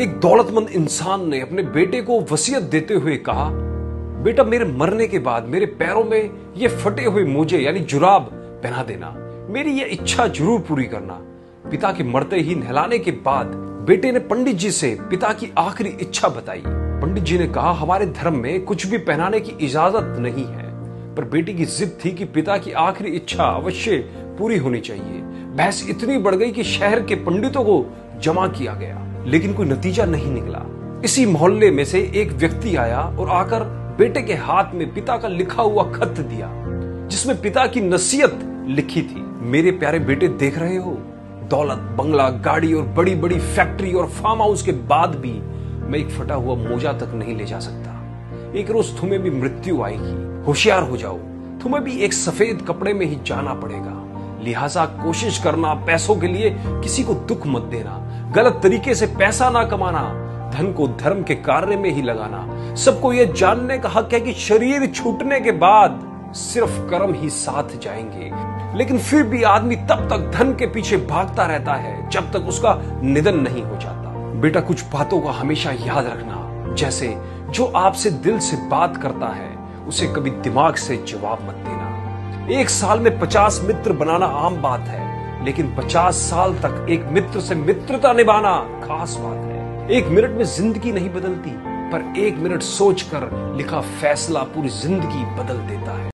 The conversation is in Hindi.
एक दौलतमंद इंसान ने अपने बेटे को वसीयत देते हुए कहा, बेटा मेरे मरने के बाद मेरे पैरों में ये फटे हुए मोजे यानी जुराब पहना देना, मेरी ये इच्छा जरूर पूरी करना। पिता के मरते ही नहलाने के बाद बेटे ने पंडित जी से पिता की आखिरी इच्छा बताई। पंडित जी ने कहा, हमारे धर्म में कुछ भी पहनाने की इजाजत नहीं है, पर बेटी की जिद थी कि पिता की आखिरी इच्छा अवश्य पूरी होनी चाहिए। बहस इतनी बढ़ गई कि शहर के पंडितों को जमा किया गया, लेकिन कोई नतीजा नहीं निकला। इसी मोहल्ले में से एक व्यक्ति आया और आकर बेटे के हाथ में पिता का लिखा हुआ खत दिया, जिसमें पिता की नसीहत लिखी थी। मेरे प्यारे बेटे, देख रहे हो, दौलत, बंगला, गाड़ी और बड़ी बड़ी फैक्ट्री और फार्म हाउस के बाद भी मैं एक फटा हुआ मोजा तक नहीं ले जा सकता। एक रोज तुम्हें भी मृत्यु आएगी, होशियार हो जाओ, तुम्हें भी एक सफेद कपड़े में ही जाना पड़ेगा। लिहाजा कोशिश करना, पैसों के लिए किसी को दुख मत देना, गलत तरीके से पैसा ना कमाना, धन को धर्म के कार्य में ही लगाना। सबको यह जानने का हक है कि शरीर छूटने के बाद सिर्फ कर्म ही साथ जाएंगे, लेकिन फिर भी आदमी तब तक धन के पीछे भागता रहता है जब तक उसका निधन नहीं हो जाता। बेटा, कुछ बातों का हमेशा याद रखना, जैसे जो आपसे दिल से बात करता है उसे कभी दिमाग से जवाब मत देना। एक साल में 50 मित्र बनाना आम बात है, लेकिन 50 साल तक एक मित्र से मित्रता निभाना खास बात है। एक मिनट में जिंदगी नहीं बदलती, पर एक मिनट सोचकर लिखा फैसला पूरी जिंदगी बदल देता है।